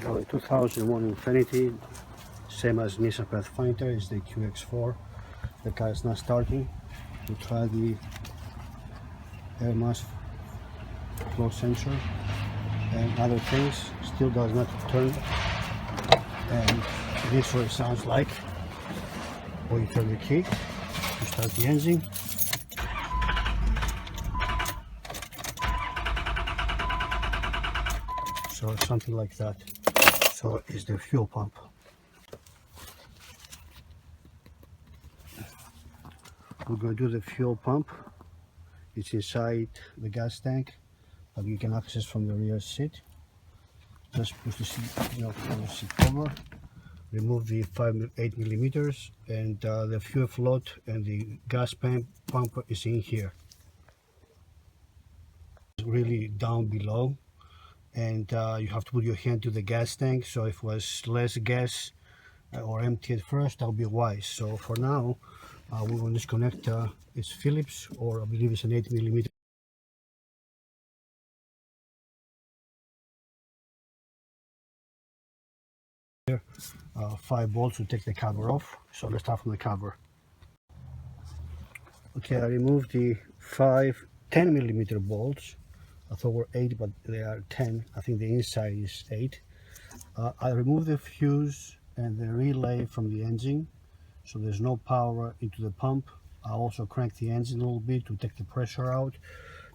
So 2001 Infiniti, same as Nissan Pathfinder, is the QX4. The car is not starting. We try the air mass flow sensor and other things, still does not turn. And this is what it sounds like when you turn the key to start the engine. So it's something like that. So it's the fuel pump. We're going to do the fuel pump. It's inside the gas tank, but you can access from the rear seat. Just push the seat, from the seat cover. Remove the 8 millimeters, and the fuel float and the gas pump is in here. It's really down below, and you have to put your hand to the gas tank. So if it was less gas or empty at first, that would be wise. So for now, we will disconnect. It's Phillips, or I believe it's an 8 millimeter. 5 bolts to take the cover off. So let's start from the cover. Okay, I removed the 10 millimeter bolts. I thought were 8, but they are 10. I think the inside is 8. I removed the fuse and the relay from the engine, so there's no power into the pump. I also cranked the engine a little bit to take the pressure out.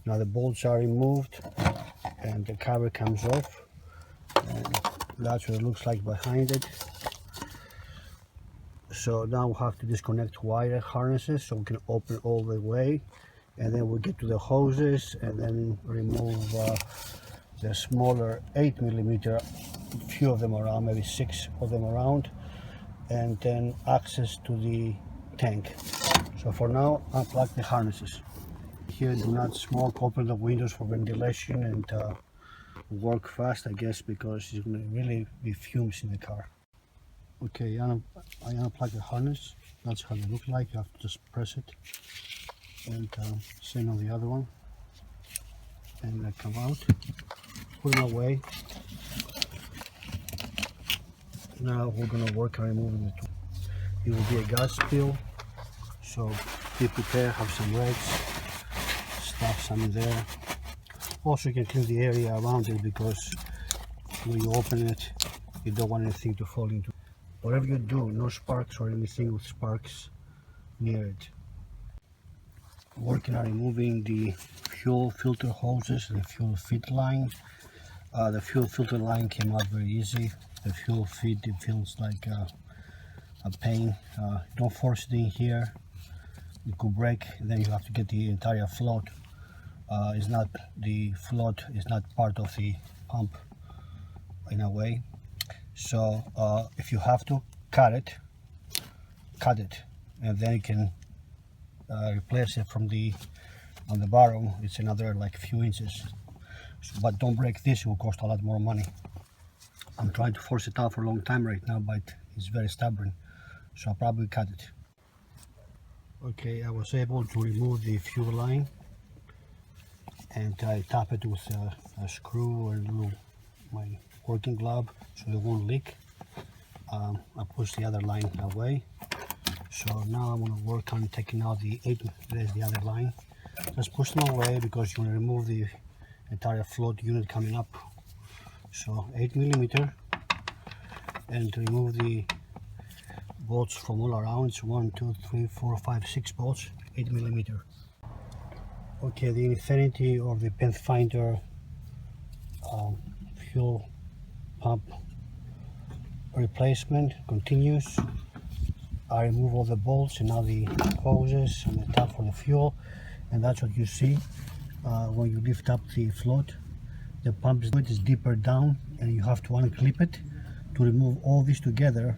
Now the bolts are removed and the cover comes off, and that's what it looks like behind it. So now we have to disconnect wire harnesses so we can open all the way, and then we'll get to the hoses and then remove the smaller 8 millimeter, few of them around, maybe 6 of them around, and then access to the tank. So for now, unplug the harnesses. Here, do not smoke, open the windows for ventilation, and work fast, I guess, because it's going to really be fumes in the car. Okay, I unplug the harness. That's how they look like. You have to just press it, and same on the other one, and they come out. Put them away. Now we're gonna work on removing the tool. It will be a gas spill, so be prepared. Have some rags, stuff some in there. Also, you can clean the area around it, because when you open it, you don't want anything to fall into. Whatever you do, no sparks or anything with sparks near it. Working on removing the fuel filter hoses and the fuel feed line. The fuel filter line came out very easy. The fuel feed, it feels like a pain. Don't force it in here. It could break. Then you have to get the entire float. The float is not part of the pump in a way. So if you have to cut it, and then you can replace it from on the bottom. It's another like few inches. So, but don't break this, it will cost a lot more money. I'm trying to force it out for a long time right now, but it's very stubborn, so I'll probably cut it. Okay, I was able to remove the fuel line, and I tap it with a screw and my working glove so it won't leak. I push the other line away. So now I'm going to work on taking out there's the other line. Just push them away, because you want to remove the entire float unit coming up. So 8 millimeter, and to remove the bolts from all around. It's 1, 2, 3, 4, 5, 6 bolts, 8 millimeter. Okay, the Infiniti or the Pathfinder fuel pump replacement continues. I remove all the bolts and now the hoses and the tap for the fuel, and that's what you see when you lift up the float. The pump is deeper down, and you have to unclip it to remove all this together.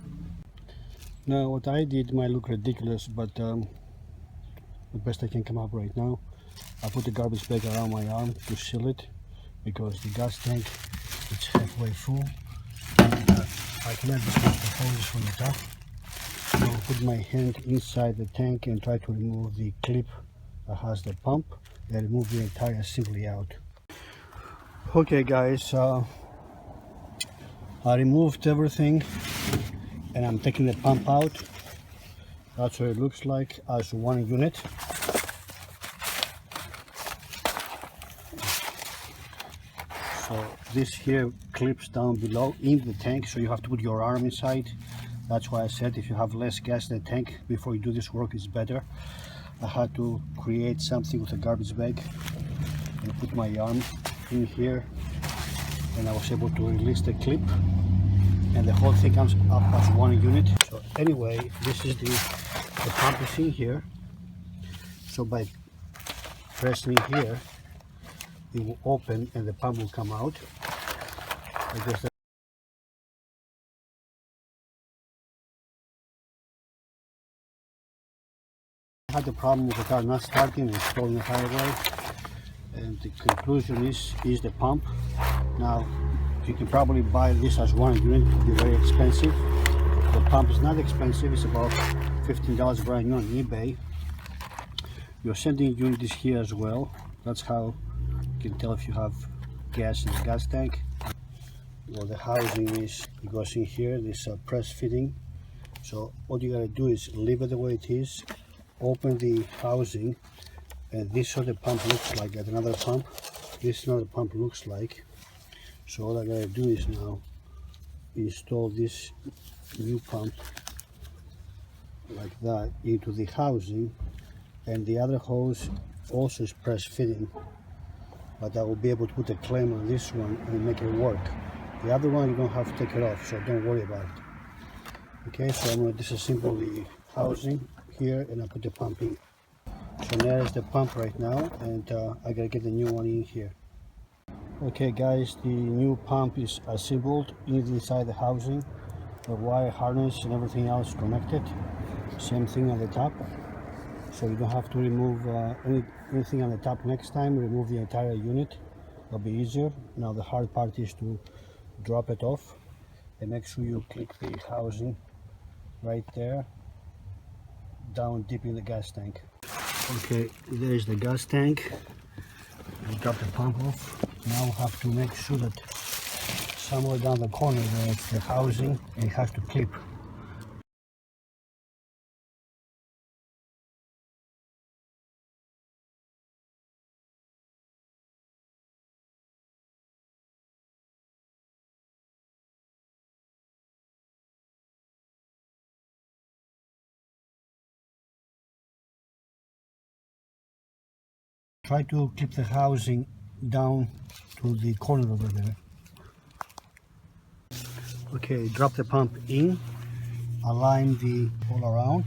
Now what I did might look ridiculous, but the best I can come up right now. I put the garbage bag around my arm to seal it, because the gas tank is halfway full, and I cannot disconnect the hoses from the top. So I'll put my hand inside the tank and try to remove the clip that has the pump, and remove the entire assembly out. Okay guys, I removed everything and I'm taking the pump out. That's what it looks like as one unit. So this here clips down below in the tank, so you have to put your arm inside. That's why I said if you have less gas in the tank before you do this work, it's better. I had to create something with a garbage bag and put my arm in here, and I was able to release the clip, and the whole thing comes up as one unit. So anyway, this is the pump is in here. So by pressing here, it will open and the pump will come out. I guess I had the problem with the car not starting and stalling the highway, and the conclusion is the pump. Now you can probably buy this as one unit, it will be very expensive. The pump is not expensive, it's about $15 brand new on eBay. Your sending unit is here as well. That's how you can tell if you have gas in the gas tank. Well, the housing is, it goes in here, this press fitting. So all you gotta do is leave it the way it is, open the housing, and this is what the pump looks like at another pump. This is what the pump looks like. So all I gotta do is now install this new pump like that into the housing, and the other hose also is press fitting, but I will be able to put a clamp on this one and make it work. The other one you don't have to take it off, so don't worry about it. Okay, so I'm going to disassemble the housing here and I put the pump in. So there's the pump right now, and I gotta get the new one in here. Okay guys, the new pump is assembled inside the housing. The wire harness and everything else connected. Same thing on the top. So you don't have to remove anything on the top next time. Remove the entire unit. It'll be easier. Now the hard part is to drop it off and make sure you click the housing right there, down deep in the gas tank. Okay, there's the gas tank. You drop the pump off. Now we have to make sure that somewhere down the corner there's the housing, and it has to clip. Try to clip the housing down to the corner over there. Okay, drop the pump in, align the all around.